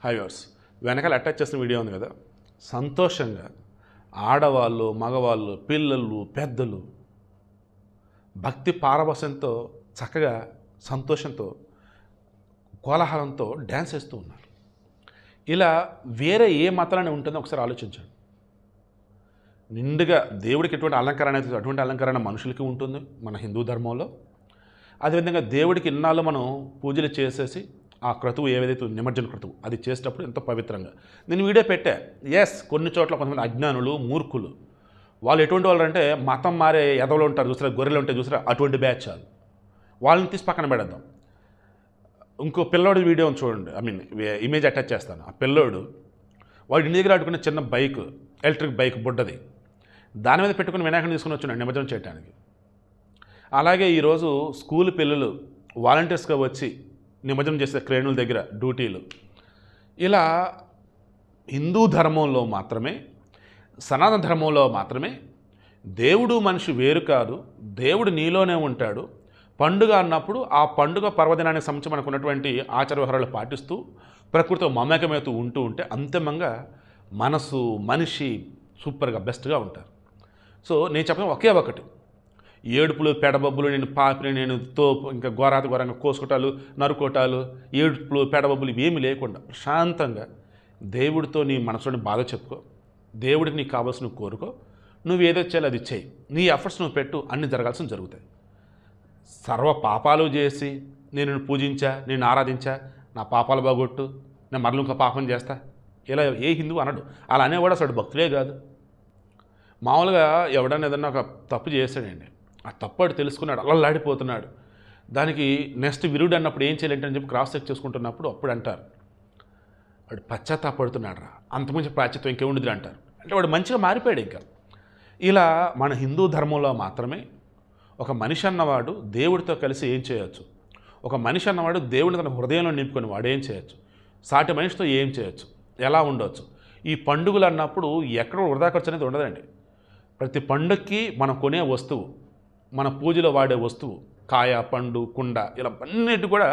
Hi viewers, వెనకాల attach చేసిన video ఉంది కదా, సంతోషంగా ఆడవాళ్ళు, మగవాళ్ళు, పిల్లలు, పెద్దలు భక్తి పారవశంతో చక్కగా సంతోషంతో కోలాహలంతో డ్యాన్స్ వేస్తూ ఉన్నారు. ఇలా వేరే ఏ మతాలని ఉంటుందో ఒకసారి ఆలోచించండి. నిండుగా దేవుడికి ఎటువంటి అలంకరణ అయితే అటువంటి అలంకరణ మనుషులకి ఉంటుంది మన హిందూ ధర్మంలో. అదేవిధంగా దేవుడికి ఇన్నాళ్ళు మనం పూజలు చేసేసి ఆ క్రతువు ఏదైతే నిమజ్జన క్రతువు అది చేసేటప్పుడు ఎంతో పవిత్రంగా నేను వీడియో పెట్టా. కొన్ని చోట్ల కొంతమంది అజ్ఞానులు, మూర్ఖులు, వాళ్ళు ఎటువంటి వాళ్ళు అంటే మతం మారే ఎదవలు ఉంటారు చూసారా, గొర్రెలు ఉంటాయి చూసారా, అటువంటి బ్యాచ్ వాళ్ళని తీసి పక్కన పెడదాం. ఇంకో పిల్లోడి వీడియో చూడండి, ఇమేజ్ అటాచ్ చేస్తాను. ఆ పిల్లోడు వాడు ఇంటి దగ్గర ఆడుకునే చిన్న బైక్, ఎలక్ట్రిక్ బైక్ బుడ్డది, దాని మీద పెట్టుకుని వినాయకుని తీసుకుని వచ్చున్నాడు నిమజ్జనం చేయడానికి. అలాగే ఈరోజు స్కూల్ పిల్లలు వాలంటీర్స్గా వచ్చి నిమజ్జనం చేసే క్రేణుల దగ్గర డ్యూటీలు. ఇలా హిందూ ధర్మంలో మాత్రమే, సనాతన ధర్మంలో మాత్రమే దేవుడు మనిషి వేరు కాదు, దేవుడు నీలోనే ఉంటాడు. పండుగ అన్నప్పుడు ఆ పండుగ పర్వదినానికి సంబంధించి మనకు ఉన్నటువంటి ఆచార వ్యవహారాలు పాటిస్తూ ప్రకృతితో మమేకమవుతూ ఉంటే అంతిమంగా మనసు, మనిషి సూపర్గా బెస్ట్గా ఉంటారు. సో నేను చెప్పిన ఒకే ఒకటి, ఏడుపులు, పెడబొబ్బులు, నేను పాపిని, నేను తోపు, ఇంకా ఘోరాతి ఘోరంగా కోసుకోటాలు, నరుకోటాలు, ఏడుపులు, పెడబొబ్బులు ఇవేమీ లేకుండా ప్రశాంతంగా దేవుడితో నీ మనసులోని బాధ చెప్పుకో, దేవుడికి నీకు కావాల్సిన కోరుకో, నువ్వు ఏదో చేయాలి అది చేయి, నీ ఎఫర్ట్స్ నువ్వు పెట్టు, అన్ని జరగాల్సిన జరుగుతాయి. సర్వ పాపాలు చేసి నేను పూజించా, నేను ఆరాధించా, నా పాపాలు బాగొట్టు, నేను మరలు ఇంకా పాపం చేస్తా, ఇలా ఏ హిందువు అనడు. అలా అనేవాడు అసలు భక్తులే కాదు. మామూలుగా ఎవడన్నా ఏదన్నా ఒక తప్పు చేశాడండి, ఆ తప్పు తెలుసుకున్నాడు, అల్లలాడిపోతున్నాడు, దానికి నెక్స్ట్ విరుడు అన్నప్పుడు ఏం చేయాలంటే అని చెప్పి క్రాస్ చెక్ చేసుకుంటున్నప్పుడు అప్పుడు అంటారు వాడు పశ్చాత్తాపడుతున్నాడు రా, అంతకుమించి ప్రాచ్యత్వం ఇంకేముండదు అంటారు. అంటే వాడు మంచిగా మారిపోయాడు. ఇంకా ఇలా మన హిందూ ధర్మంలో మాత్రమే ఒక మనిషి అన్నవాడు దేవుడితో కలిసి ఏం చేయొచ్చు, ఒక మనిషి అన్నవాడు దేవుడిని తన హృదయంలో నింపుకొని వాడు ఏం చేయొచ్చు, సాటి మనిషితో ఏం చేయొచ్చు, ఎలా ఉండవచ్చు. ఈ పండుగలు అన్నప్పుడు ఎక్కడ వృధా ఖర్చు అనేది ఉండదండి. ప్రతి పండుగకి మనం కొనే వస్తువు, మన పూజలో వాడే వస్తువు, కాయ, పండు, కుండ, ఇలా అన్నిటి కూడా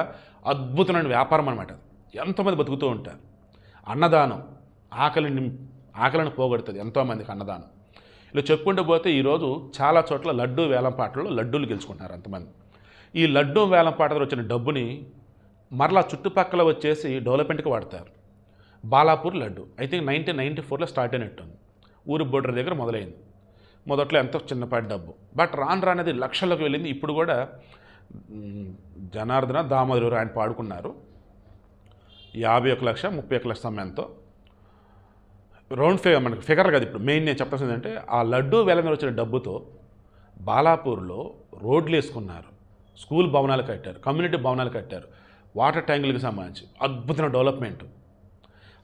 అద్భుతమైన వ్యాపారం అనమాట. ఎంతోమంది బతుకుతూ ఉంటారు. అన్నదానం ఆకలిని పోగొడుతుంది ఎంతోమందికి అన్నదానం. ఇలా చెప్పుకుంటూ పోతే ఈరోజు చాలా చోట్ల లడ్డూ వేలంపాటలో లడ్డూలు గెలుచుకుంటున్నారు అంతమంది. ఈ లడ్డూ వేలంపాటలో వచ్చిన డబ్బుని మరలా చుట్టుపక్కల వచ్చేసి డెవలప్మెంట్కి వాడతారు. బాలాపూర్ లడ్డు ఐ థింక్ 1994లో స్టార్ట్ అయినట్టుంది. ఊరి బోర్డర్ దగ్గర మొదలైంది. మొదట్లో ఎంతో చిన్నపాటి డబ్బు, బట్ రానేది లక్షల్లోకి వెళ్ళింది. ఇప్పుడు కూడా జనార్దన దామోదరు ఆయన పాడుకున్నారు 51 లక్ష 31 లక్ష సమయంతో రౌండ్ మనకి ఫిగర్ కదా. ఇప్పుడు మెయిన్ నేను చెప్పాల్సింది అంటే ఆ లడ్డూ వేల మీద వచ్చిన డబ్బుతో బాలాపూర్లో రోడ్లు వేసుకున్నారు, స్కూల్ భవనాలు కట్టారు, కమ్యూనిటీ భవనాలు కట్టారు, వాటర్ ట్యాంకులకు సంబంధించి అద్భుతమైన డెవలప్మెంట్.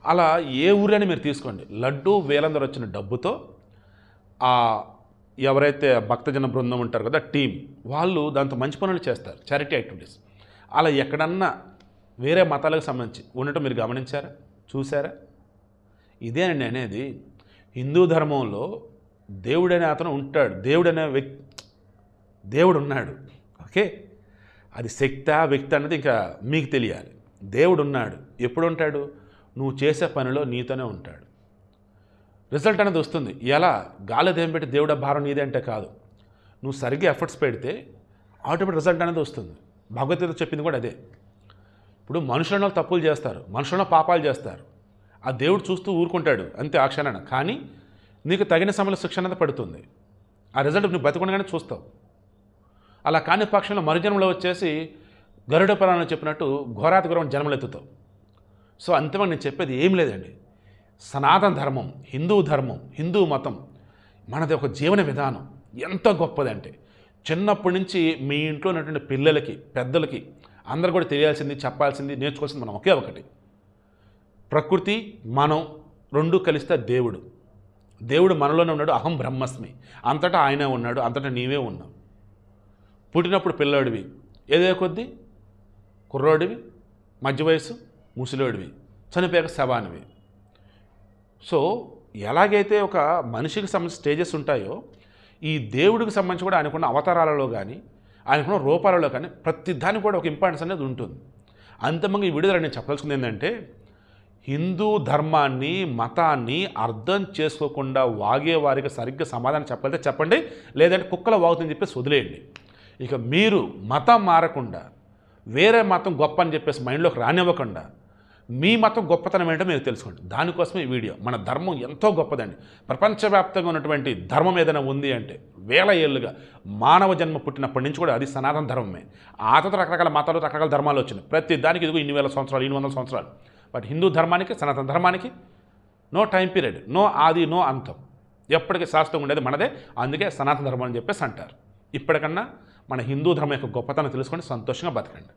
అలా ఏ ఊరైనా మీరు తీసుకోండి, లడ్డూ వేలందరూ వచ్చిన డబ్బుతో ఎవరైతే భక్తజన బృందం ఉంటారు కదా, టీం, వాళ్ళు దాంతో మంచి పనులు చేస్తారు, చారిటీ యాక్టివిటీస్. అలా ఎక్కడన్నా వేరే మతాలకు సంబంధించి ఉండటం మీరు గమనించారా, చూసారా? ఇదేనండి అనేది హిందూ ధర్మంలో దేవుడనే అతను ఉంటాడు, దేవుడు ఉన్నాడు. ఓకే, అది శక్తి వ్యక్తి అన్నది ఇంకా మీకు తెలియాలి. దేవుడు ఉన్నాడు, ఎప్పుడు ఉంటాడు? నువ్వు చేసే పనిలో నీతోనే ఉంటాడు. రిజల్ట్ అనేది వస్తుంది. ఎలా? గాలి దేం పెట్టి దేవుడ భారం నీదే అంటే కాదు, నువ్వు సరిగ్గా ఎఫర్ట్స్ పెడితే ఆటోమేటిక్ రిజల్ట్ అనేది వస్తుంది. భగవద్గీత చెప్పింది కూడా అదే. ఇప్పుడు మనుషులను తప్పులు చేస్తారు, మనుషులను పాపాలు చేస్తారు, ఆ దేవుడు చూస్తూ ఊరుకుంటాడు అంతే ఆ క్షణాన. కానీ నీకు తగిన సమయంలో శిక్ష అనేది పడుతుంది. ఆ రిజల్ట్ నువ్వు బతికుండగానే చూస్తావు. అలా కాని పక్షంలో మరుజన్మలో వచ్చేసి గరుడ పురాణంలో చెప్పినట్టు ఘోరాతి ఘోరం జన్మలెత్తుతావు. సో అంతిమంగా నేను చెప్పేది ఏం లేదండి, సనాతన ధర్మం, హిందూ ధర్మం, హిందూ మతం మనది ఒక జీవన విధానం ఎంత గొప్పదంటే చిన్నప్పటి నుంచి మీ ఇంట్లో ఉన్నటువంటి పిల్లలకి, పెద్దలకి అందరూ కూడా తెలియాల్సింది, చెప్పాల్సింది, నేర్చుకోవాల్సింది మనం ఒకే ఒకటి, ప్రకృతి మనం రెండు కలిస్తే దేవుడు మనలోనే ఉన్నాడు. అహం బ్రహ్మస్మి, అంతటా ఆయనే ఉన్నాడు, అంతటా నీవే ఉన్నావు. పుట్టినప్పుడు పిల్లోడివి, ఏదో కొద్దీ కుర్రోడివి, మధ్య వయసు ముసలోడివి, చనిపోయాక శవానివి. సో ఎలాగైతే ఒక మనిషికి సంబంధించిన స్టేజెస్ ఉంటాయో, ఈ దేవుడికి సంబంధించి కూడా ఆయనకున్న అవతారాలలో కానీ ఆయనకున్న రూపాలలో కానీ ప్రతి దానికి కూడా ఒక ఇంపార్టెన్స్ అనేది ఉంటుంది. అంతిమంగా ఈ వీడియోలో నేను చెప్పదలుచుకుంది ఏంటంటే, హిందూ ధర్మాన్ని మతాన్ని అర్థం చేసుకోకుండా వాగే వారికి సరిగ్గా సమాధానం చెప్పాలంటే చెప్పండి, లేదంటే కుక్కల వాగుతుందని చెప్పేసి వదిలేయండి. ఇక మీరు మతం మారకుండా వేరే మతం గొప్ప అని చెప్పేసి మైండ్లోకి రానివ్వకుండా మీ మతం గొప్పతనం ఏంటో మీరు తెలుసుకోండి. దానికోసమే ఈ వీడియో. మన ధర్మం ఎంతో గొప్పదండి. ప్రపంచవ్యాప్తంగా ఉన్నటువంటి ధర్మం ఏదైనా ఉంది అంటే వేల ఏళ్ళుగా మానవ జన్మ పుట్టినప్పటి నుంచి కూడా అది సనాతన ధర్మమే. ఆ తర్వాత రకరకాల మతాలు రకరకాల ధర్మాలు వచ్చినాయి. ప్రతి దానికి ఇదిగో ఇన్ని వేల సంవత్సరాలు, 200 సంవత్సరాలు. బట్ హిందూ ధర్మానికి, సనాతన ధర్మానికి నో టైం పీరియడ్, నో ఆది, నో అంతం. ఎప్పటికీ శాశ్వతంగా ఉండేది మనదే. అందుకే సనాతన ధర్మం అని చెప్పేసి అంటారు. ఇప్పటికన్నా మన హిందూ ధర్మం యొక్క గొప్పతనం తెలుసుకొని సంతోషంగా బతకండి.